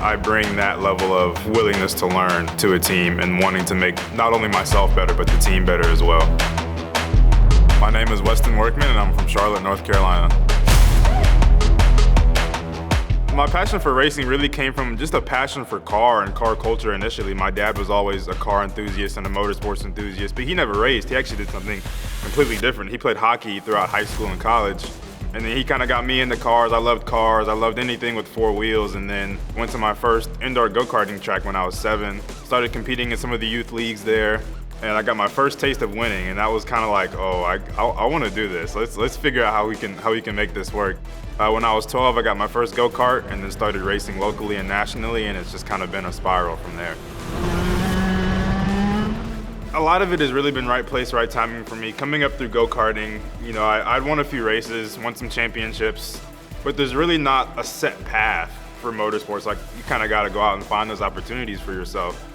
I bring that level of willingness to learn to a team and wanting to make not only myself better, but the team better as well. My name is Westin Workman, and I'm from Charlotte, North Carolina. My passion for racing really came from just a passion for car and car culture initially. My dad was always a car enthusiast and a motorsports enthusiast, but he never raced. He actually did something completely different. He played hockey throughout high school and college. And then he kind of got me into cars. I loved anything with four wheels, and then went to my first indoor go-karting track when I was 7. Started competing in some of the youth leagues there, and I got my first taste of winning, and that was kind of like, oh, I want to do this. Let's figure out how we can make this work. When I was 12, I got my first go-kart, and then started racing locally and nationally, and it's just kind of been a spiral from there. A lot of it has really been right place, right timing for me. Coming up through go-karting, you know, I'd won a few races, won some championships, but there's really not a set path for motorsports. Like, you kind of got to go out and find those opportunities for yourself.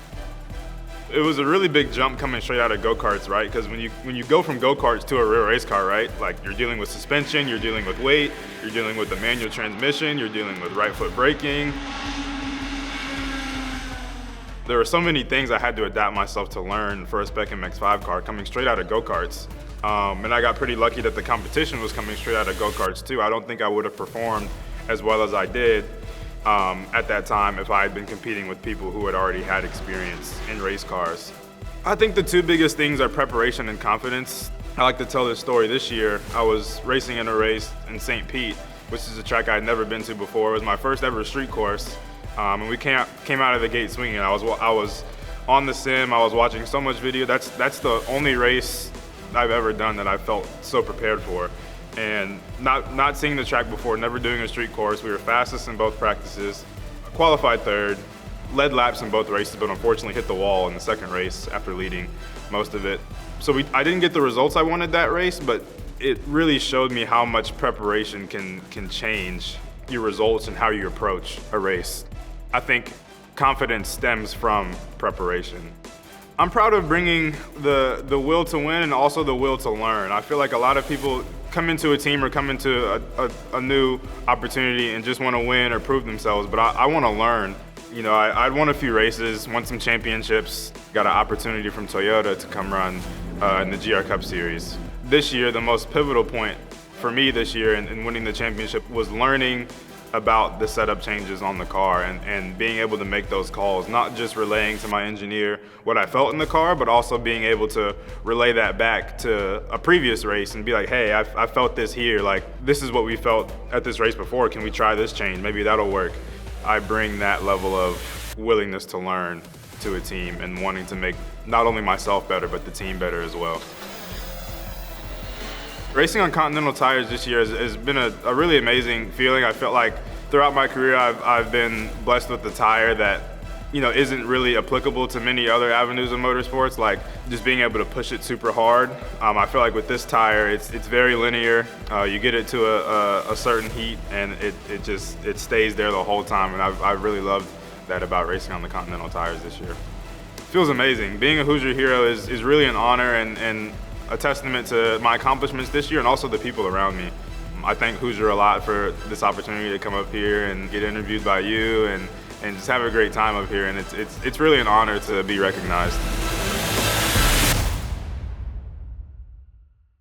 It was a really big jump coming straight out of go-karts, right? Because when you go from go-karts to a real race car, right? Like, you're dealing with suspension, you're dealing with weight, you're dealing with the manual transmission, you're dealing with right foot braking. There were so many things I had to adapt myself to learn for a Spec MX-5 car coming straight out of go-karts. And I got pretty lucky that the competition was coming straight out of go-karts too. I don't think I would have performed as well as I did at that time if I had been competing with people who had already had experience in race cars. I think the two biggest things are preparation and confidence. I like to tell this story. This year, I was racing in a race in St. Pete, which is a track I'd never been to before. It was my first ever street course. And we came out of the gate swinging. I was on the sim. I was watching so much video. That's the only race I've ever done that I felt so prepared for. And not seeing the track before, never doing a street course. We were fastest in both practices, qualified third, led laps in both races, but unfortunately hit the wall in the second race after leading most of it. So I didn't get the results I wanted that race, but it really showed me how much preparation can change your results and how you approach a race. I think confidence stems from preparation. I'm proud of bringing the will to win and also the will to learn. I feel like a lot of people come into a team or come into a new opportunity and just want to win or prove themselves, but I want to learn. You know, I'd won a few races, won some championships, got an opportunity from Toyota to come run in the GR Cup Series. This year, the most pivotal point for me this year in winning the championship was learning about the setup changes on the car and being able to make those calls, not just relaying to my engineer what I felt in the car, but also being able to relay that back to a previous race and be like, hey, I felt this here, like this is what we felt at this race before, can we try this change, maybe that'll work. I bring that level of willingness to learn to a team and wanting to make not only myself better, but the team better as well. Racing on Continental tires this year has been a really amazing feeling. I felt like throughout my career I've been blessed with the tire that, you know, isn't really applicable to many other avenues of motorsports, like just being able to push it super hard. I feel like with this tire, it's very linear. You get it to a certain heat and it stays there the whole time, and I've really loved that about racing on the Continental tires this year. It feels amazing. Being a Hoosier hero is really an honor and a testament to my accomplishments this year and also the people around me. I thank Hoosier a lot for this opportunity to come up here and get interviewed by you and just have a great time up here, and it's really an honor to be recognized.